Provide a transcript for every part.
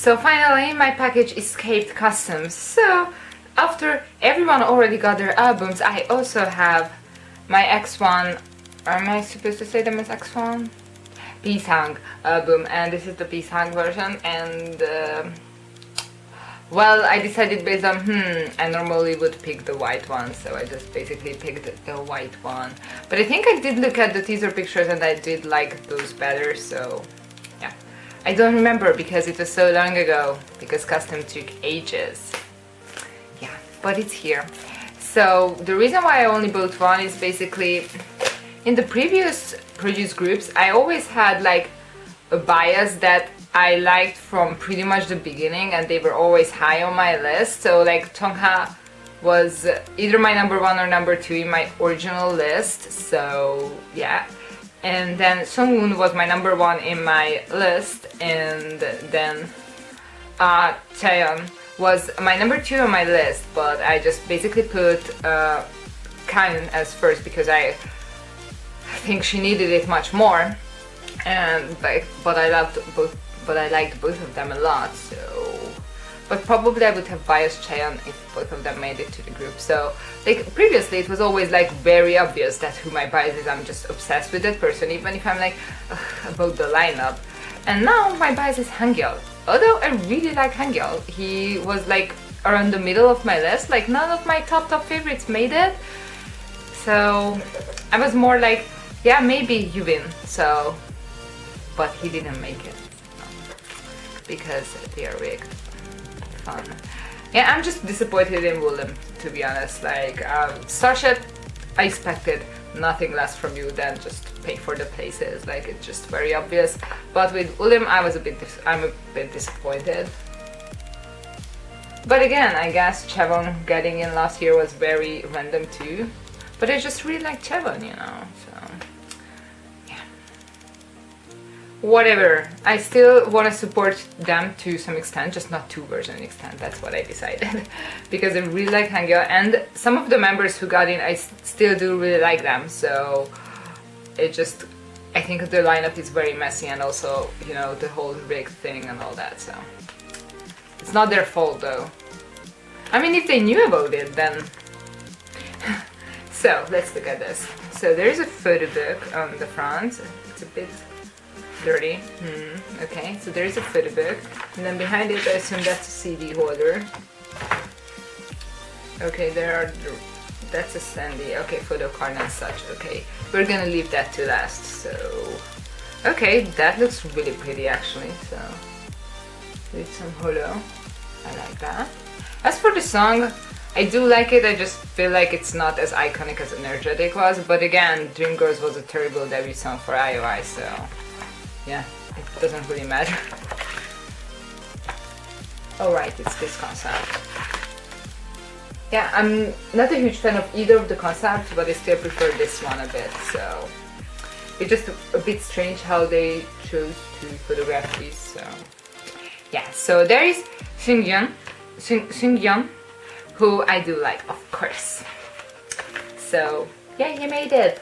So finally my package escaped customs. So after everyone already got their albums, I also have my X1, am I supposed to say them as X1? Pisang album, and this is the Pisang version, and well, I decided based on, I normally would pick the white one, so I just basically picked the white one. But I think I did look at the teaser pictures and I did like those better, so yeah. I don't remember because it was so long ago, because custom took ages. Yeah, but it's here. So the reason why I only bought one is basically, in the previous produce groups, I always had like a bias that I liked from pretty much the beginning, and they were always high on my list. So like Tongha was either my number 1 or number 2 in my original list, so yeah. And then Sungwoon was my number 1 in my list, and then Chaeyeon was my number 2 on my list, but I just basically put Kan as first because I think she needed it much more, and but I liked both of them a lot. So, but probably I would have biased Chaeyeon if both of them made it to the group. So like previously it was always like very obvious that who my bias is. I'm just obsessed with that person, even if I'm like about the lineup. And now my bias is Hangyeol. Although I really like Hangyeol, he was like around the middle of my list. Like none of my top favorites made it, so I was more like, yeah, maybe Yubin. So, but he didn't make it because they are rigged. Fun. Yeah, I'm just disappointed in Willem, to be honest. Like Starship, I expected nothing less from you than just pay for the places. Like it's just very obvious. But with Willem, I'm a bit disappointed. But again, I guess Chaewon getting in last year was very random too. But I just really like Chaewon, you know. So yeah. Whatever. I still want to support them to some extent, just not to version extent. That's what I decided. Because I really like Hangyeol, and some of the members who got in, I still do really like them. So it just, I think the lineup is very messy, and also, you know, the whole rig thing and all that. So it's not their fault though. I mean, if they knew about it, then. So let's look at this. So there is a photo book on the front. It's a bit dirty. Okay, so there is a photo book, and then behind it I assume that's a CD holder. Okay, that's a standee. Okay, photo card and such. Okay, we're gonna leave that to last. So okay, that looks really pretty actually. So with some holo, I like that. As for the song, I do like it. I just feel like it's not as iconic as Energetic was, but again, Dreamgirls was a terrible debut song for IOI, so yeah, it doesn't really matter. Alright, it's this concept. Yeah, I'm not a huge fan of either of the concepts, but I still prefer this one a bit, so it's just a bit strange how they chose to photograph these, so yeah. So there is Seungyeon, who I do like, of course. So yeah, he made it.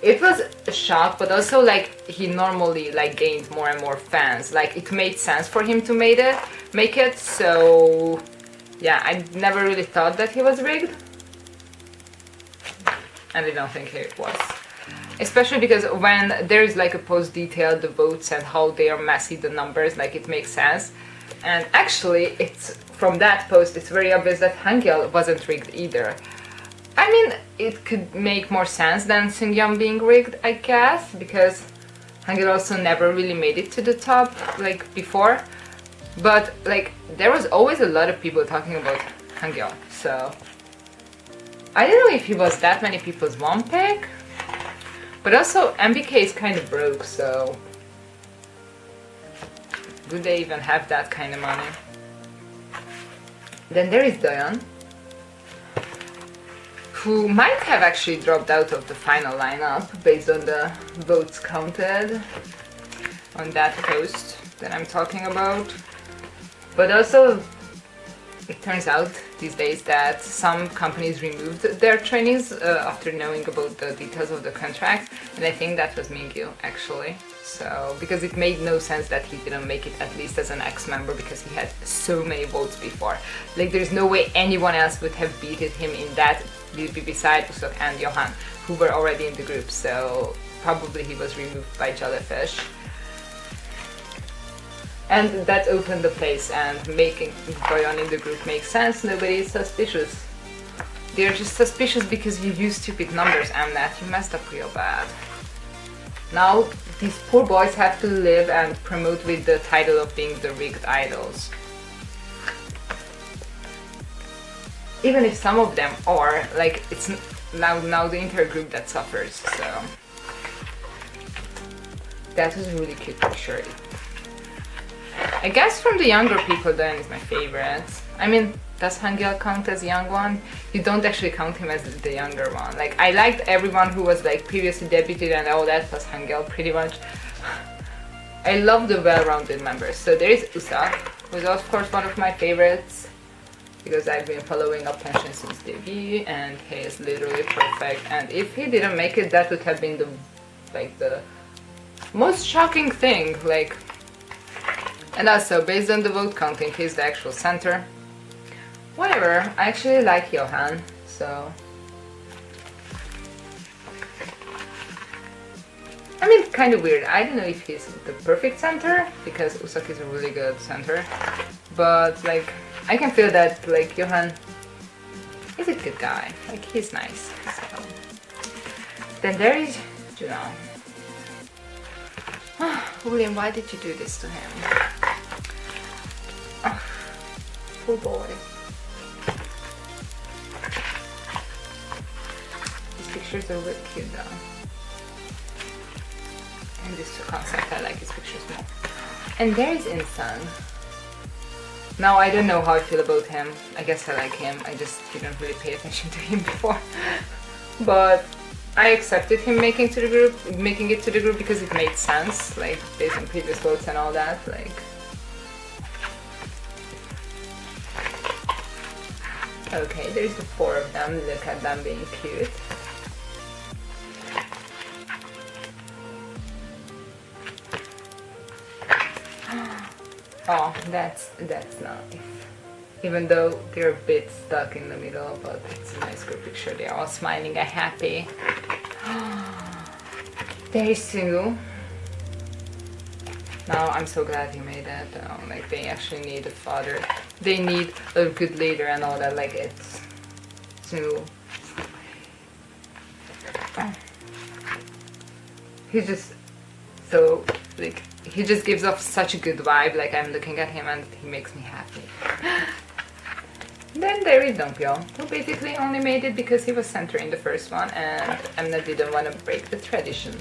It was a shock, but also like he normally like gained more and more fans. Like it made sense for him to make it. So yeah, I never really thought that he was rigged, and I don't think it was. Especially because when there is like a post detail, the votes and how they are messy, the numbers, like it makes sense. And actually, it's from that post, it's very obvious that Hangyeol wasn't rigged either. I mean, it could make more sense than Seungyeon being rigged, I guess, because Hangyeol also never really made it to the top, like, before. But, like, there was always a lot of people talking about Hangyeol, so I don't know if he was that many people's one pick. But also, MBK is kind of broke, so do they even have that kind of money? Then there is Doyeon, who might have actually dropped out of the final lineup based on the votes counted on that post that I'm talking about. But also, it turns out these days that some companies removed their trainees after knowing about the details of the contract, and I think that was Mingyu actually. So, because it made no sense that he didn't make it at least as an ex-member, because he had so many votes before. Like, there's no way anyone else would have beaten him in that, beside Usok and Johan, who were already in the group. So probably he was removed by Jellyfish. And that opened the place, and making Boyan in the group makes sense. Nobody is suspicious. They're just suspicious because you used stupid numbers, and that you messed up real bad. Now these poor boys have to live and promote with the title of being the rigged idols. Even if some of them are, like, it's now the entire group that suffers, so. That was a really cute picture. I guess from the younger people, Dan is my favorite. I mean, does Hangul count as young one? You don't actually count him as the younger one. Like, I liked everyone who was like previously debuted and all that, plus Hangul pretty much. I love the well-rounded members. So there is Usak, who is of course one of my favorites, because I've been following up Pension since debut, and he is literally perfect. And if he didn't make it, that would have been the most shocking thing. Like, and also based on the vote counting, he's the actual center. Whatever, I actually like Johan, so. I mean, kind of weird. I don't know if he's the perfect center, because Usak is a really good center, but like, I can feel that like Johan is a good guy. Like, he's nice. So. Then there is Juno. William, why did you do this to him? Oh, poor boy. These pictures are a bit cute though. And this concept, I like his pictures more. And there is Insung. Now I don't know how I feel about him. I guess I like him. I just didn't really pay attention to him before. But I accepted him making it to the group because it made sense, like based on previous votes and all that. Like, okay, there's the 4 of them. Look at them being cute. Oh, that's nice. Even though they're a bit stuck in the middle, but it's a nice group picture. They're all smiling and happy. There is Sue. Now I'm so glad he made it. Like, they actually need a father. They need a good leader and all that. Like, it's Sue. He's just so, like, he just gives off such a good vibe. Like, I'm looking at him and he makes me happy. Then there is Dongpyo, who basically only made it because he was center in the first one, and Emna didn't want to break the tradition.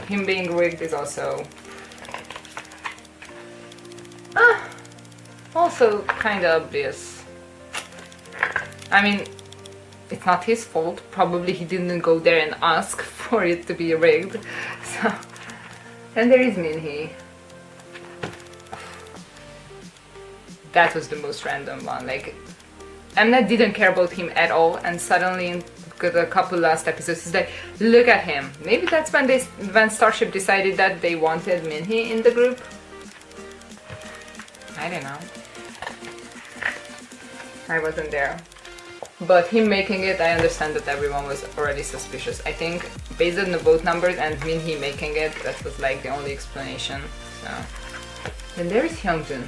Him being rigged is also also kind of obvious. I mean, it's not his fault. Probably he didn't go there and ask for it to be rigged. So, and there is Minhee. That was the most random one. Like, Mnet didn't care about him at all, and suddenly in a couple last episodes he's like, look at him. Maybe that's when Starship decided that they wanted Minhee in the group. I don't know. I wasn't there. But him making it, I understand that everyone was already suspicious. I think based on the vote numbers and Minhee making it, that was like the only explanation. So. Then there is Hyungjun.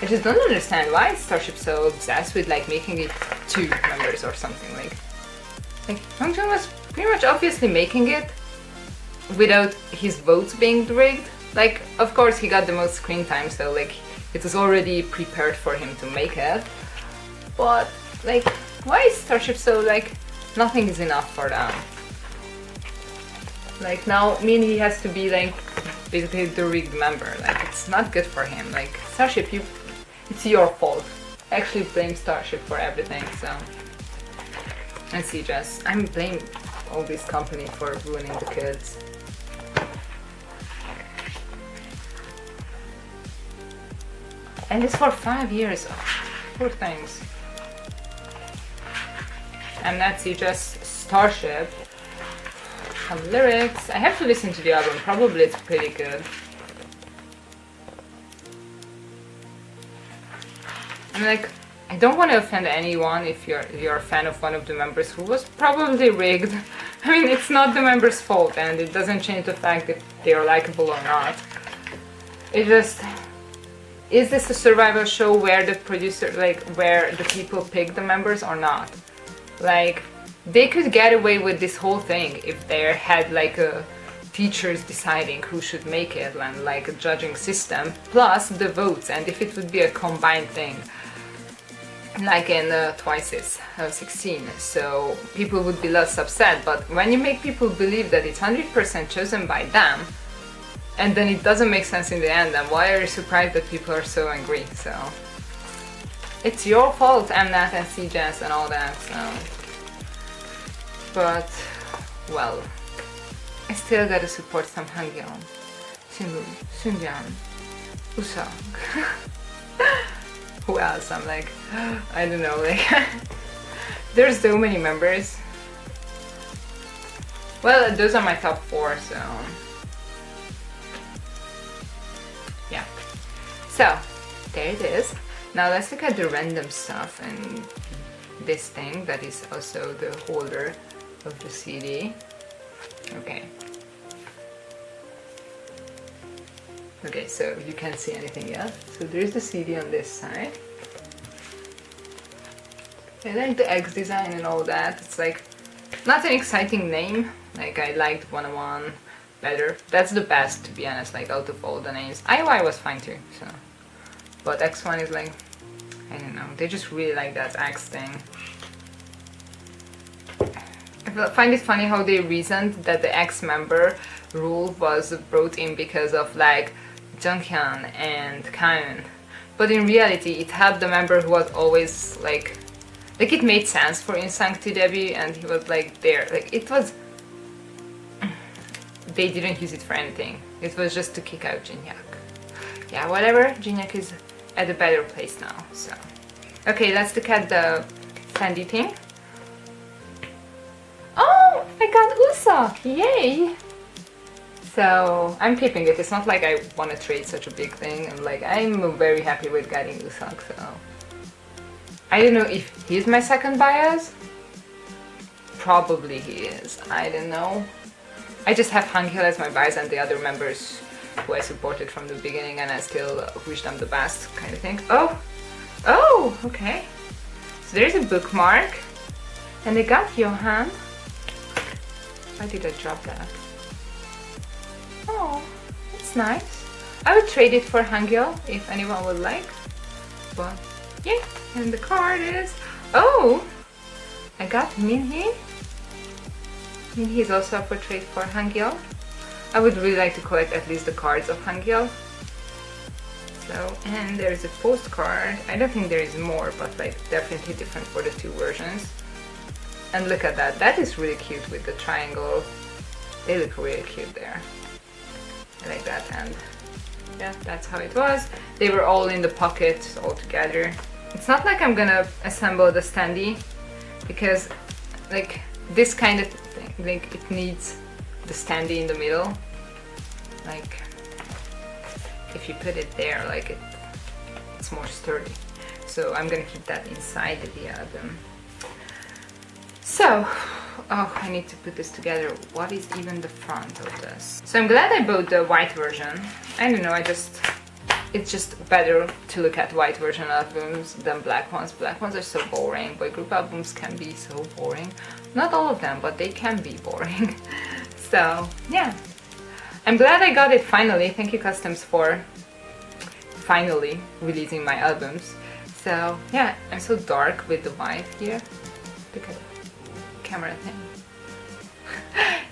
I just don't understand why is Starship so obsessed with like making it 2 members or something. Like Hyungjun was pretty much obviously making it without his votes being rigged. Like, of course he got the most screen time, so like it was already prepared for him to make it. But like, why is Starship so like nothing is enough for them? Like, now Minhee has to be like basically the rigged member. Like, it's not good for him. Like, Starship, it's your fault. I actually blame Starship for everything, so. And Seajas, I'm blaming all this company for ruining the kids. And it's for 5 years. Oh, poor things. And that's Seajas, Starship. some lyrics. I have to listen to the album, probably it's pretty good. I'm like, I don't want to offend anyone if you're a fan of one of the members who was probably rigged. I mean, it's not the member's fault, and it doesn't change the fact if they're likable or not. It just, is this a survival show where the producer, like, where the people pick the members or not? Like, they could get away with this whole thing if they had like a teachers deciding who should make it, and like a judging system plus the votes, and if it would be a combined thing like in Twice's 16, so people would be less upset. But when you make people believe that it's 100% chosen by them, and then it doesn't make sense in the end, then why are you surprised that people are so angry? So it's your fault, Mnat and CJS and all that. So, but well, I still gotta support some Hangyeon, Shingu, Sunjan, Usang. Who else? I'm like, I don't know, like there's so many members. Well, those are my top 4, so yeah. So there it is. Now let's look at the random stuff and this thing that is also the holder of the CD. Okay, so you can't see anything yet. So there's the CD on this side. I like the X design and all that. It's like not an exciting name. Like I liked 101 better. That's the best, to be honest, like out of all the names. IY was fine too, so. But X1 is like, I don't know, they just really like that X thing. I find it funny how they reasoned that the X member rule was brought in because of like Junghyun and Kaeun, but in reality it helped the member who was always like it made sense for Insang to debut, and he was like there, like it was, they didn't use it for anything, it was just to kick out Jinyak. Yeah, whatever, Jinyak is at a better place now, so. Okay, let's look at the Sandy thing. Oh, I got Usopp, yay! So I'm keeping it. It's not like I want to trade such a big thing, and like I'm very happy with getting Usopp. So I don't know if he's my second bias. Probably he is. I don't know. I just have Hangil as my bias and the other members who I supported from the beginning, and I still wish them the best, kind of thing. Oh, okay. So there's a bookmark, and I got Johan. Why did I drop that? Oh, that's nice. I would trade it for Hangul if anyone would like. But yeah, and the card is... Oh! I got Minhee. Minhee is also up for trade for Hangul. I would really like to collect at least the cards of Hangul. So, and there's a postcard. I don't think there is more, but like definitely different for the 2 versions. And look at that. That is really cute with the triangle. They look really cute there. I like that, and yeah, that's how it was. They were all in the pocket all together. It's not like I'm gonna assemble the standee, because like this kind of thing, like it needs the standee in the middle. Like if you put it there, like it's more sturdy. So I'm gonna keep that inside the album. So, oh, I need to put this together. What is even the front of this? So I'm glad I bought the white version. I don't know, it's just better to look at white version albums than black ones. Black ones are so boring. Boy group albums can be so boring. Not all of them, but they can be boring. So, yeah. I'm glad I got it finally. Thank you, Customs, for finally releasing my albums. So, yeah, I'm so dark with the white here. Look at the camera thing.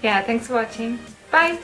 Yeah, thanks for watching. Bye!